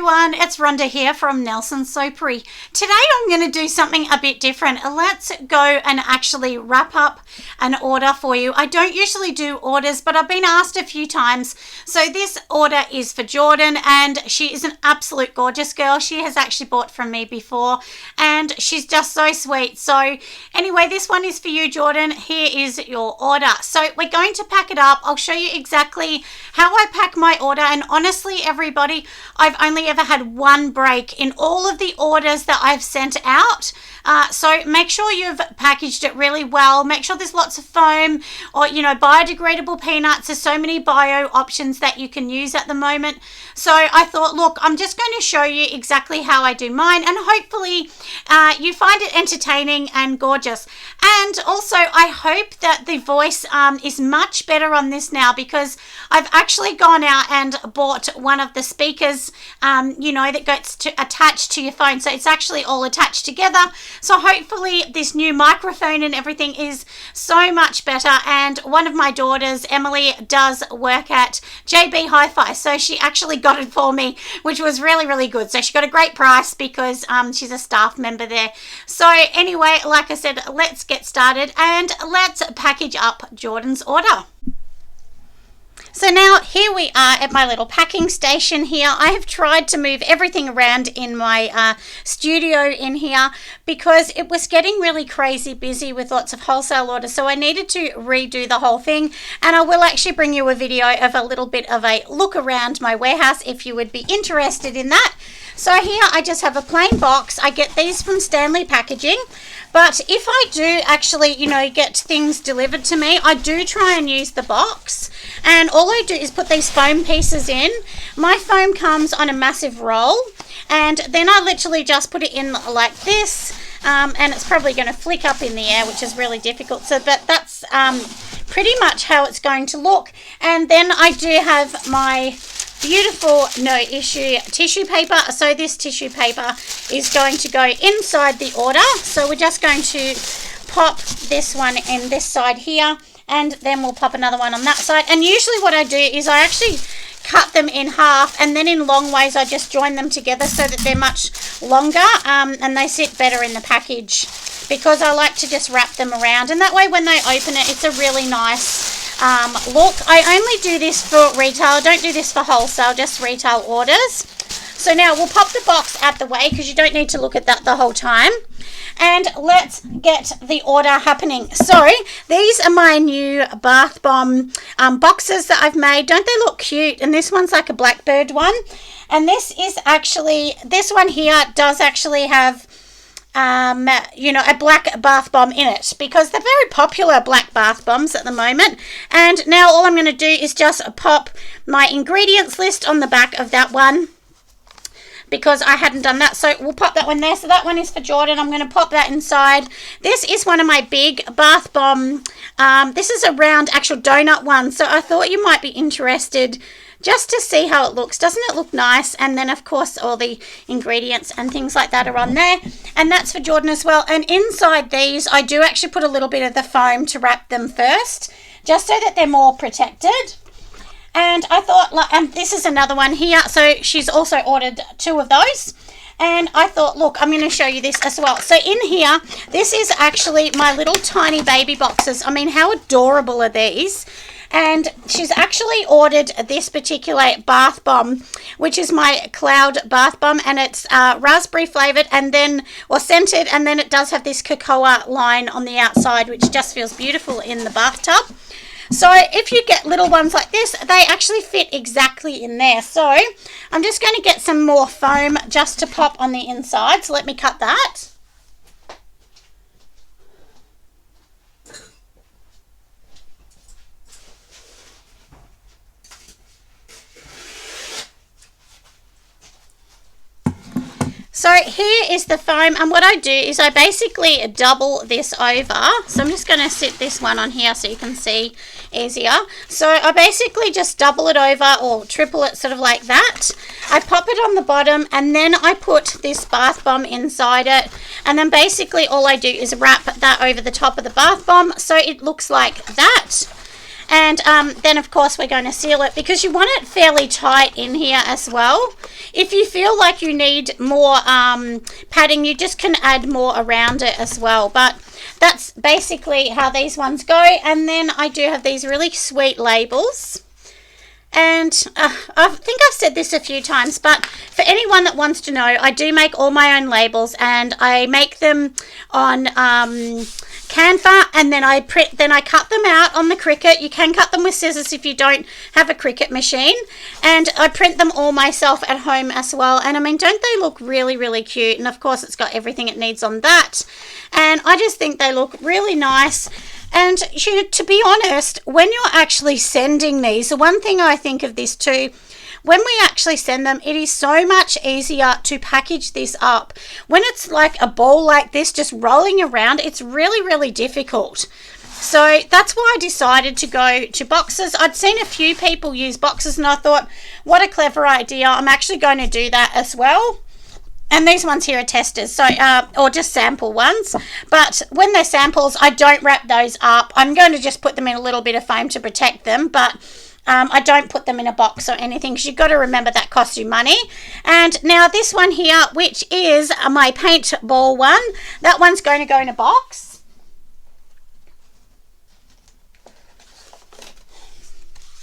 everyone, it's Rhonda here from Nelson Soapery. Today I'm going to do something a bit different. Let's go and actually wrap up an order for you. I don't usually do orders, but I've been asked a few times. So this order is for Jordan, and she is an absolute gorgeous girl. She has actually bought from me before, and she's just so sweet. So anyway, this one is for you, Jordan. Here is your order. So we're going to pack it up. I'll show you exactly how I pack my order, and honestly, everybody, I've only ever had one break in all of the orders that I've sent out. So make sure you've packaged it really well. Make sure there's lots of foam or, biodegradable peanuts. There's so many bio options that you can use at the moment. So I thought, look, I'm just going to show you exactly how I do mine, and hopefully you find it entertaining and gorgeous. And also, I hope that the voice is much better on this now, because I've actually gone out and bought one of the speakers, that gets attached to your phone. So it's actually all attached together. So hopefully this new microphone and everything is so much better. And one of my daughters, Emily, does work at JB Hi-Fi. So she actually got it for me, which was really, really good. So she got a great price because she's a staff member there. So anyway, like I said, let's get started and let's package up Jordan's order. So now here we are at my little packing station here. I have tried to move everything around in my studio in here because it was getting really crazy busy with lots of wholesale orders. So I needed to redo the whole thing, and I will actually bring you a video of a little bit of a look around my warehouse if you would be interested in that. So here I just have a plain box. I get these from Stanley Packaging. But if I do actually, get things delivered to me, I do try and use the box. And all I do is put these foam pieces in. My foam comes on a massive roll. And then I literally just put it in like this. And it's probably going to flick up in the air, which is really difficult. But that's pretty much how it's going to look. And then I do have my beautiful no issue tissue paper. So this tissue paper is going to go inside the order. So we're just going to pop this one in this side here, and then we'll pop another one on that side. And usually what I do is I actually cut them in half, and then in long ways I just join them together so that they're much longer and they sit better in the package, because I like to just wrap them around, and that way when they open it, it's a really nice look. I only do this for retail. I don't do this for wholesale, just retail orders. So now we'll pop the box out the way because you don't need to look at that the whole time. And let's get the order happening. So these are my new bath bomb boxes that I've made. Don't they look cute? And this one's like a blackbird one. And this is actually, this one here does actually have a black bath bomb in it, because they're very popular, black bath bombs at the moment. And now all I'm going to do is just pop my ingredients list on the back of that one, because I hadn't done that. So we'll pop that one there. So that one is for Jordan. I'm going to pop that inside. This is one of my big bath bomb. This is a round actual donut one. So I thought you might be interested just to see how it looks. Doesn't it look nice? And then of course all the ingredients and things like that are on there, and that's for Jordan as well. And inside these I do actually put a little bit of the foam to wrap them first, just so that they're more protected. And I thought, and this is another one here, so she's also ordered 2 of those. And I thought, look, I'm going to show you this as well. So in here, this is actually my little tiny baby boxes. I mean, how adorable are these? And she's actually ordered this particular bath bomb, which is my cloud bath bomb, and it's raspberry flavored and then, or scented, and then it does have this cocoa line on the outside, which just feels beautiful in the bathtub. So if you get little ones like this, they actually fit exactly in there. So I'm just going to get some more foam just to pop on the inside. So let me cut that. So here is the foam, and what I do is I basically double this over. So I'm just going to sit this one on here so you can see easier. So I basically just double it over, or triple it, sort of like that. I pop it on the bottom, and then I put this bath bomb inside it, and then basically all I do is wrap that over the top of the bath bomb so it looks like that. And then, of course, we're going to seal it because you want it fairly tight in here as well. If you feel like you need more padding, you just can add more around it as well. But that's basically how these ones go. And then I do have these really sweet labels. And I think I've said this a few times, but for anyone that wants to know, I do make all my own labels, and I make them on Canva, and then I cut them out on the Cricut. You can cut them with scissors if you don't have a Cricut machine, and I print them all myself at home as well. And I mean, don't they look really, really cute? And of course, it's got everything it needs on that, and I just think they look really nice. And to be honest, when you're actually sending these, the one thing I think of this too, when we actually send them, it is so much easier to package this up. When it's like a ball like this, just rolling around, it's really, really difficult. So that's why I decided to go to boxes. I'd seen a few people use boxes, and I thought, what a clever idea. I'm actually going to do that as well. And these ones here are testers, so or just sample ones. But when they're samples, I don't wrap those up. I'm going to just put them in a little bit of foam to protect them, but I don't put them in a box or anything, because you've got to remember that costs you money. And now this one here, which is my paintball one, that one's going to go in a box.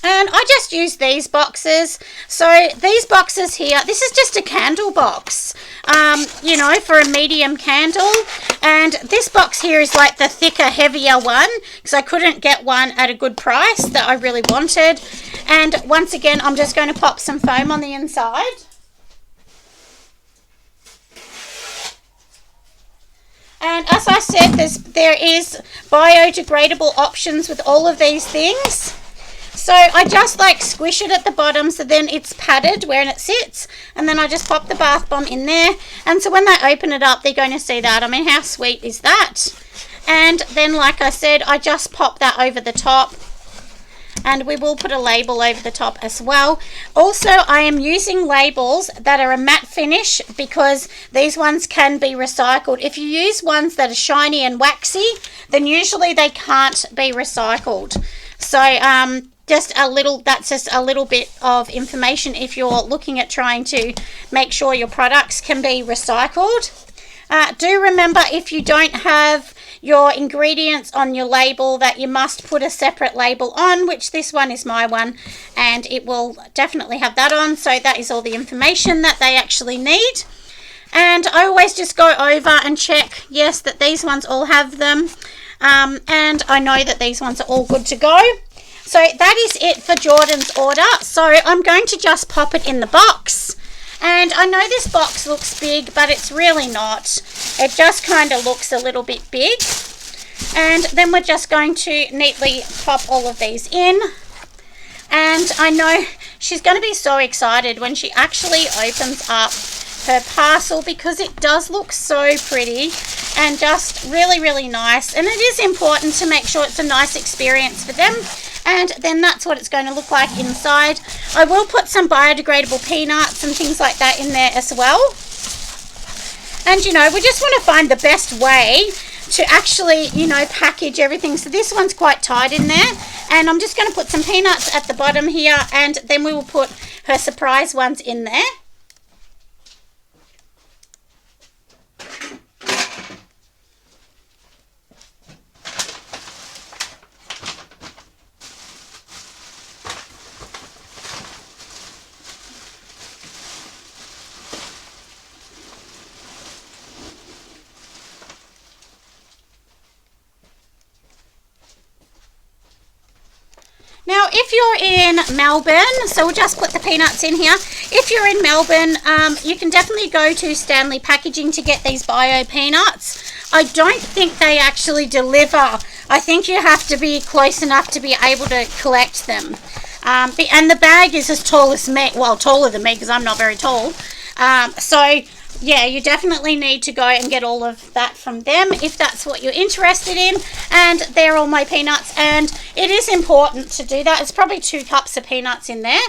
And I just use these boxes. So these boxes here, this is just a candle box, you know, for a medium candle. And this box here is like the thicker, heavier one, because I couldn't get one at a good price that I really wanted. And once again, I'm just going to pop some foam on the inside. And as I said, there is biodegradable options with all of these things. So I just like squish it at the bottom, so then it's padded where it sits, and then I just pop the bath bomb in there, and so when they open it up, they're going to see that. I mean, how sweet is that? And then, like I said, I just pop that over the top, and we will put a label over the top as well. Also, I am using labels that are a matte finish, because these ones can be recycled. If you use ones that are shiny and waxy, then usually they can't be recycled. So that's just a little bit of information if you're looking at trying to make sure your products can be recycled. Do remember, if you don't have your ingredients on your label, that you must put a separate label on, which this one is my one, and it will definitely have that on. So that is all the information that they actually need. And I always just go over and check, yes, that these ones all have them. And I know that these ones are all good to go. So that is it for Jordan's order. So I'm going to just pop it in the box. And I know this box looks big, but it's really not. It just kind of looks a little bit big. And then we're just going to neatly pop all of these in. And I know she's going to be so excited when she actually opens up her parcel, because it does look so pretty and just really, really nice. And it is important to make sure it's a nice experience for them. And then that's what it's going to look like inside. I will put some biodegradable peanuts and things like that in there as well. And, you know, we just want to find the best way to actually, you know, package everything. So this one's quite tight in there. And I'm just going to put some peanuts at the bottom here, and then we will put her surprise ones in there. Now, if you're in Melbourne, so we'll just put the peanuts in here. If you're in Melbourne, you can definitely go to Stanley Packaging to get these bio peanuts. I don't think they actually deliver. I think you have to be close enough to be able to collect them. And the bag is as tall as me, well, taller than me, because I'm not very tall. So yeah, you definitely need to go and get all of that from them if that's what you're interested in. And they're all my peanuts, and it is important to do that. It's probably 2 cups of peanuts in there.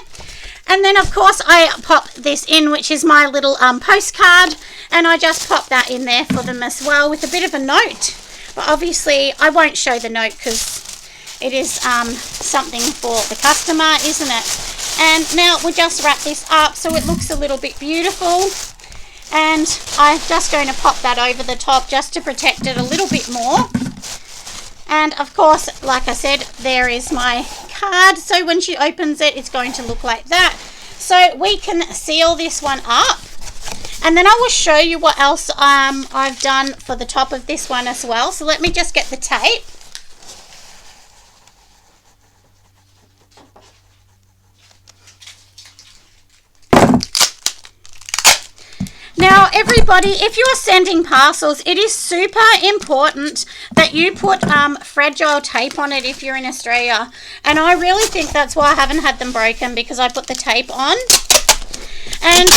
And then, of course, I pop this in, which is my little postcard, and I just pop that in there for them as well with a bit of a note. But obviously, I won't show the note because it is something for the customer, isn't it? And now we'll just wrap this up so it looks a little bit beautiful. And I'm just going to pop that over the top just to protect it a little bit more. And of course, like I said, there is my card. So when she opens it, it's going to look like that. So we can seal this one up. And then I will show you what else I've done for the top of this one as well. So let me just get the tape. Now, everybody, if you are sending parcels, it is super important that you put fragile tape on it if you're in Australia. And I really think that's why I haven't had them broken, because I put the tape on. And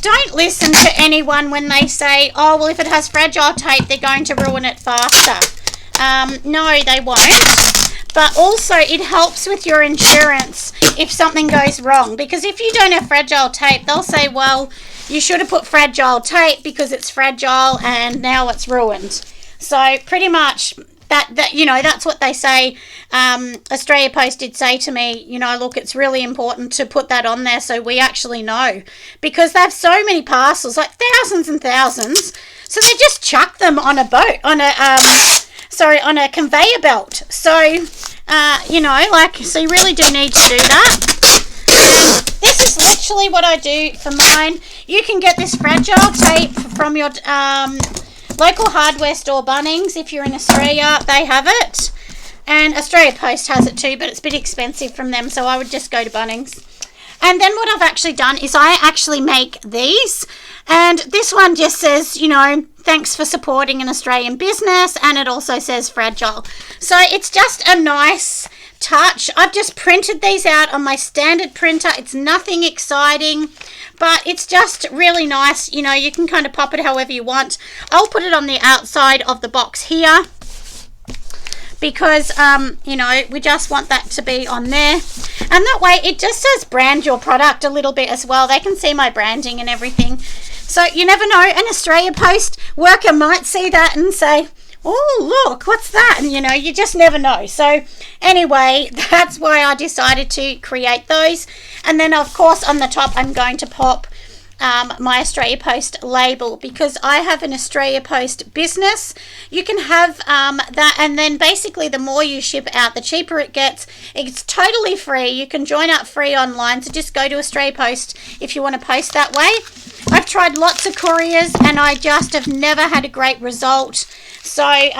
don't listen to anyone when they say, oh, well, if it has fragile tape, they're going to ruin it faster. No, they won't. But also, it helps with your insurance if something goes wrong. Because if you don't have fragile tape, they'll say, well, you should have put fragile tape because it's fragile and now it's ruined. So pretty much that you know, that's what they say. Australia Post did say to me, you know, look, it's really important to put that on there so we actually know, because they have so many parcels, like thousands and thousands. So they just chuck them on a boat, on a conveyor belt. So you know, like, so you really do need to do that. This is literally what I do for mine. You can get this fragile tape from your local hardware store, Bunnings. If you're in Australia, they have it. And Australia Post has it too, but it's a bit expensive from them, so I would just go to Bunnings. And then what I've actually done is I actually make these. And this one just says, you know, thanks for supporting an Australian business. And it also says fragile. So it's just a nice touch. I've just printed these out on my standard printer. It's nothing exciting, but it's just really nice. You know, you can kind of pop it however you want. I'll put it on the outside of the box here because you know, we just want that to be on there, and that way it just says brand your product a little bit as well. They can see my branding and everything. So you never know, an Australia Post worker might see that and say, oh, look, what's that? And, you know, you just never know. So anyway, that's why I decided to create those. And then, of course, on the top, I'm going to pop my Australia Post label, because I have an Australia Post business. You can have that, and then basically the more you ship out, the cheaper it gets. It's totally free. You can join up free online, so just go to Australia Post if you want to post that way. I've tried lots of couriers and I just have never had a great result. So,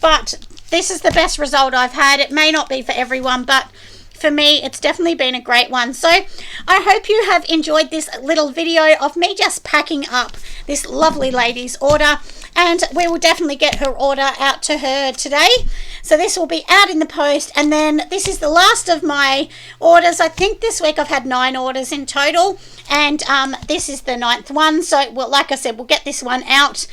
but this is the best result I've had. It may not be for everyone, but for me, it's definitely been a great one. So I hope you have enjoyed this little video of me just packing up this lovely lady's order, and we will definitely get her order out to her today. So this will be out in the post, and then this is the last of my orders. I think this week I've had 9 orders in total, and this is the 9th one. So, well, like I said, we'll get this one out,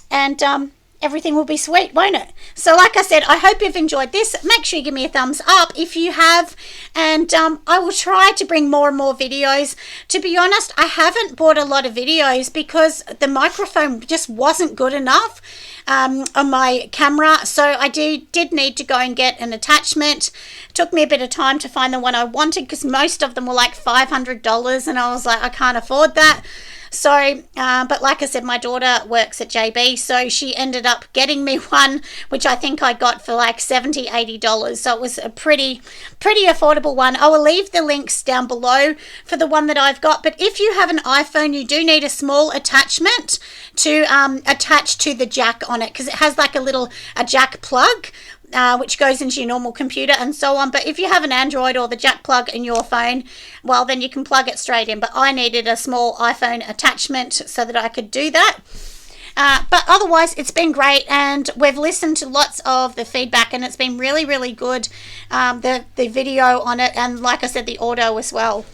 and everything will be sweet, won't it? So like I said, I hope you've enjoyed this. Make sure you give me a thumbs up if you have, and I will try to bring more and more videos. To be honest, I haven't bought a lot of videos because the microphone just wasn't good enough on my camera, so I did need to go and get an attachment. It took me a bit of time to find the one I wanted, because most of them were like $500, and I was like, I can't afford that. So, but like I said, my daughter works at JB, so she ended up getting me one, which I think I got for like $70, $80. So it was a pretty affordable one. I will leave the links down below for the one that I've got. But if you have an iPhone, you do need a small attachment to attach to the jack on it, because it has like a jack plug, which goes into your normal computer and so on. But if you have an Android or the jack plug in your phone, well, then you can plug it straight in. But I needed a small iPhone attachment so that I could do that. But otherwise, it's been great, and we've listened to lots of the feedback, and it's been really, really good, the video on it, and like I said, the audio as well.